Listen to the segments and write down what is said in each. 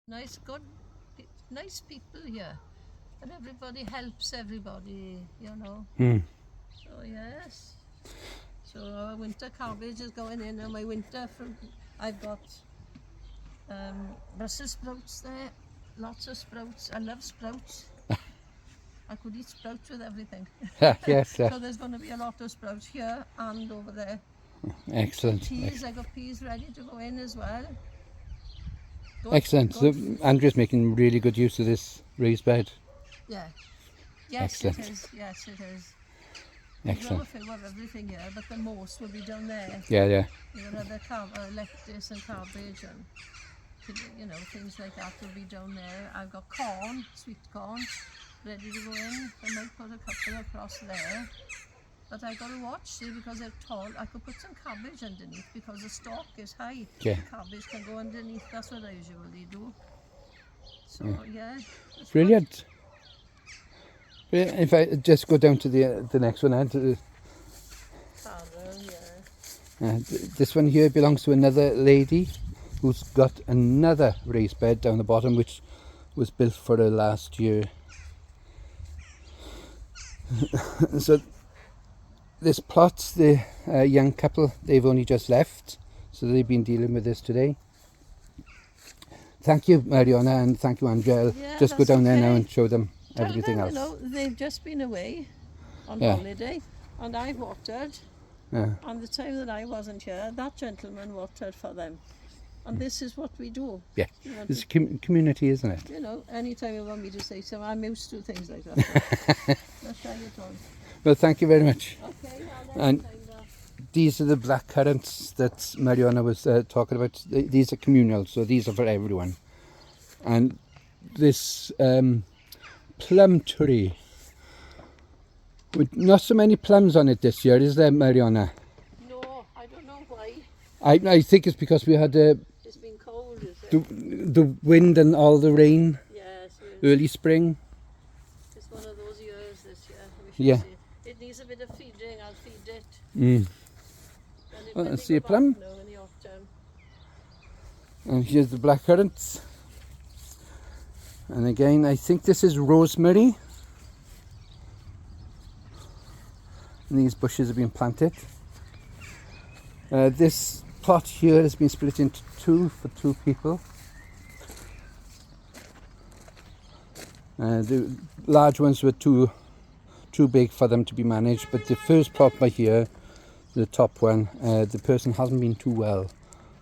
Nice, good, nice people here. And everybody helps everybody, you know. So, yes. So, our winter cabbage is going in, and my winter fruit, I've got Brussels sprouts there, lots of sprouts. I love sprouts. I could eat sprouts with everything. Yes, So there's going to be a lot of sprouts here and over there. excellent. Peas, I got peas ready to go in as well. Good, Excellent. good. So Andrew's making really good use of this raised bed. Yeah. Yes, Excellent. it is. Yes, it is. We'll grow a Excellent. few of everything here, but the most will be down there. Yeah, yeah. You know, the lettuce and cabbage and you know, things like that will be down there. I've got corn, sweet corn, ready to go in. I might put a couple across there. But I got to watch, see, because they're tall. I could put some cabbage underneath because the stalk is high. Yeah. The cabbage can go underneath. That's what I usually do. So yeah, it's Brilliant. If I just go down to the next one, good. Yeah. this one here belongs to another lady who's got another raised bed down the bottom, which was built for her last year. So this plot, the young couple, they've only just left, so they've been dealing with this today. Thank you, Mariona, and thank you, Angel. Yeah, just go down there now okay. and show them Tell everything them, else. you know, they've just been away on Yeah. holiday, and I've watered. Yeah. And the time that I wasn't here, that gentleman watered for them. And this is what we do. Yeah, You want it's a community, isn't it? You know, anytime you want me to say something, I'm used to things like that. Let's try it on. Well, thank you very much. Okay, And these are the black currants that Mariona was talking about. These are communal, so these are for everyone. And this plum tree, with not so many plums on it this year, is there, Mariona? No, I don't know why. I think it's because we had It's been cold, is it? the wind and all the rain, Yes, early spring. it's one of those years this year. We should Yeah. see it. It needs a bit of feeding, I'll feed it. Mm. And Let's see a plum. now in the autumn. And here's the black currants. And again, I think this is rosemary. And these bushes have been planted. This plot here has been split into two for two people. The large ones were too big for them to be managed, but the first plot by here, the top one, the person hasn't been too well,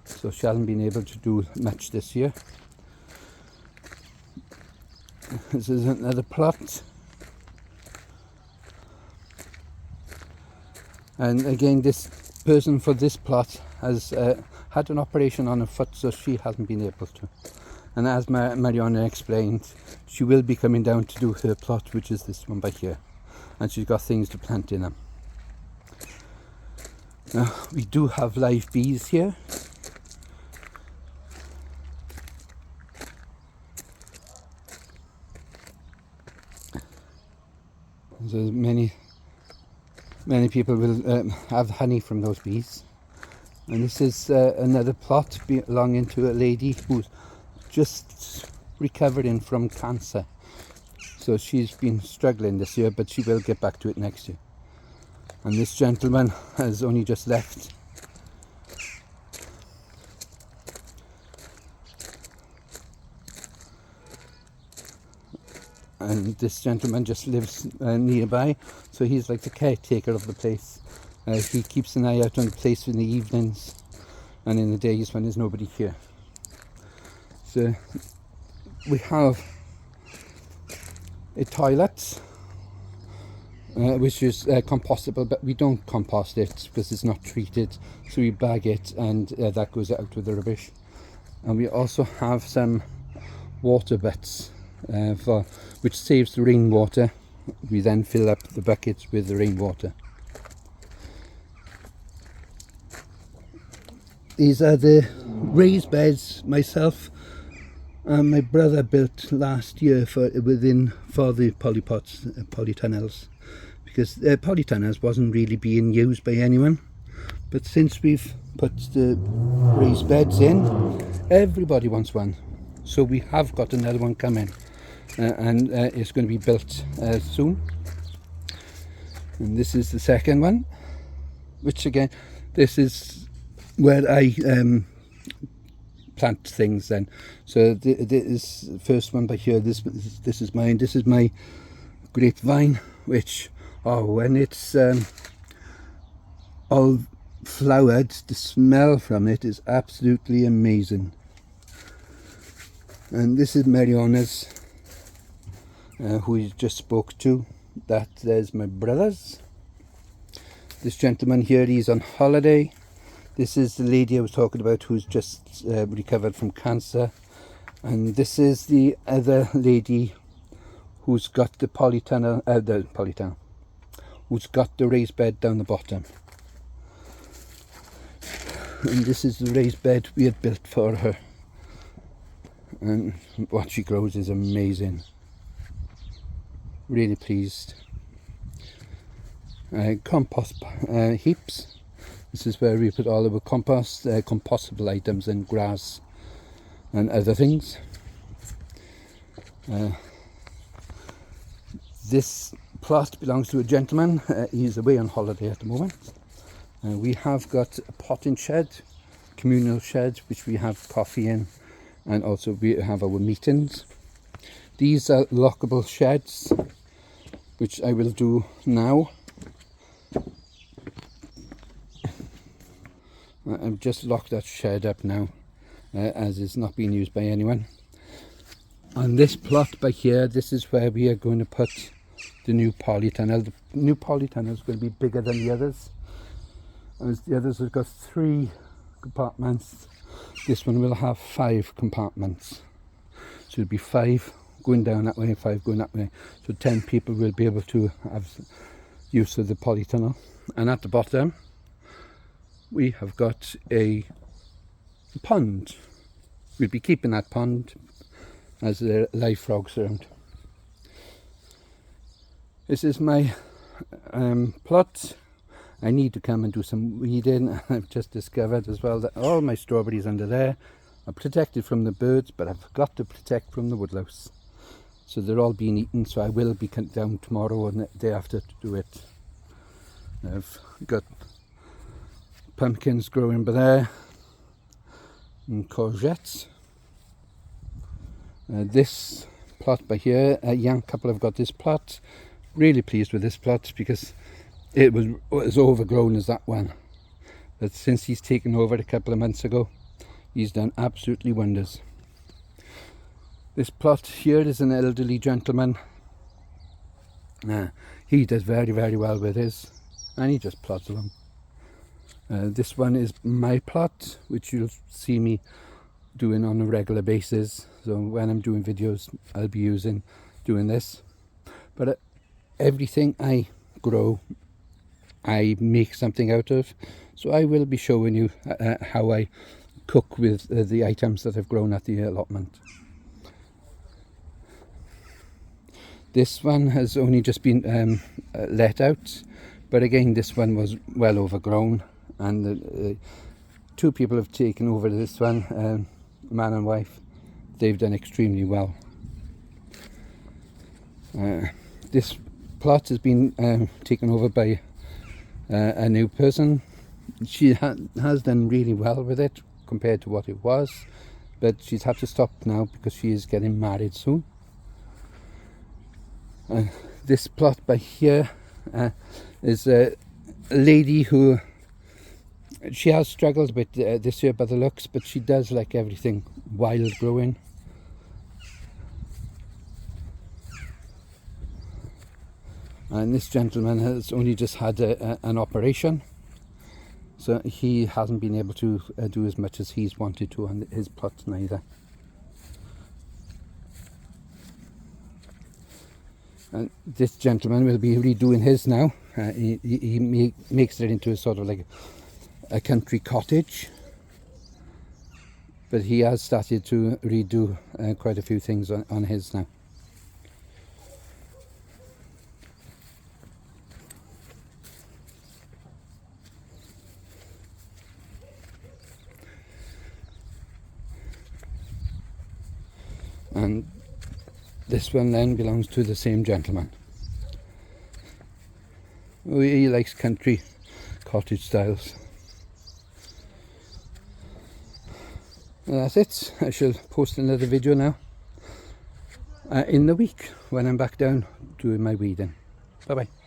so she hasn't been able to do much this year. This is another plot, and again this person for this plot has had an operation on her foot, so she hasn't been able to. And as Mariona explained, she will be coming down to do her plot, which is this one by here, and she's got things to plant in them. Now we do have live bees here. So many people will have honey from those bees. And this is another plot belonging to a lady who's just recovering from cancer. So she's been struggling this year, but she will get back to it next year. And this gentleman has only just left. And this gentleman just lives nearby, so he's like the caretaker of the place. He keeps an eye out on the place in the evenings and in the days when there's nobody here. So we have a toilet, which is compostable, but we don't compost it because it's not treated, so we bag it, and that goes out with the rubbish. And we also have some water butts which saves the rainwater. We then fill up the buckets with the rainwater. These are the raised beds myself and my brother built last year for the polytunnels, because polytunnels wasn't really being used by anyone, but since we've put the raised beds in, everybody wants one. So we have got another one coming, and it's going to be built soon. And this is the second one, which again, this is where I plant things then. So this first one by here, this is mine. This is my grapevine, which, oh, when it's all flowered, the smell from it is absolutely amazing. And this is Mariana's, who we just spoke to. There's my brothers. This gentleman here, he's on holiday. This is the lady I was talking about who's just recovered from cancer. And this is the other lady who's got the polytunnel, who's got the raised bed down the bottom. And this is the raised bed we had built for her. And what she grows is amazing. Really pleased. Compost heaps. This is where we put all of our compost, compostable items and grass and other things. This plot belongs to a gentleman. He's away on holiday at the moment. We have got a potting shed, communal shed, which we have coffee in, and also we have our meetings. These are lockable sheds, which I will do now. I've just locked that shed up now, as it's not being used by anyone. On this plot by here, this is where we are going to put the new polytunnel. The new polytunnel is going to be bigger than the others. As the others have got 3 compartments, this one will have 5 compartments. So it'll be 5 going down that way, 5 going that way. So 10 people will be able to have use of the polytunnel. And at the bottom, we have got a pond. We'll be keeping that pond as there are live frogs around. This is my plot. I need to come and do some weeding. I've just discovered as well that all my strawberries under there are protected from the birds, but I forgot to protect from the woodlouse. So they're all being eaten, so I will be coming down tomorrow and the day after to do it. I've got pumpkins growing by there and courgettes. This plot by here, a young couple have got this plot. Really pleased with this plot because it was as overgrown as that one, but since he's taken over a couple of months ago, he's done absolutely wonders. This plot here is an elderly gentleman. He does very, very well with his, and he just plods along. This one is my plot, which you'll see me doing on a regular basis. So when I'm doing videos, I'll be doing this. But everything I grow, I make something out of. So I will be showing you how I cook with the items that I've grown at the allotment. This one has only just been let out, but again this one was well overgrown, and 2 people have taken over this one, man and wife. They've done extremely well. This plot has been taken over by a new person. She has done really well with it compared to what it was, but she's had to stop now because she is getting married soon. This plot by here is a lady who, she has struggled a bit this year by the looks, but she does like everything wild growing. And this gentleman has only just had an operation, so he hasn't been able to do as much as he's wanted to on his plot neither. And this gentleman will be redoing his now. He makes it into a sort of like a country cottage, but he has started to redo quite a few things on his now. and this one then belongs to the same gentleman. He likes country cottage styles. And that's it. I shall post another video now in the week when I'm back down doing my weeding. Bye bye.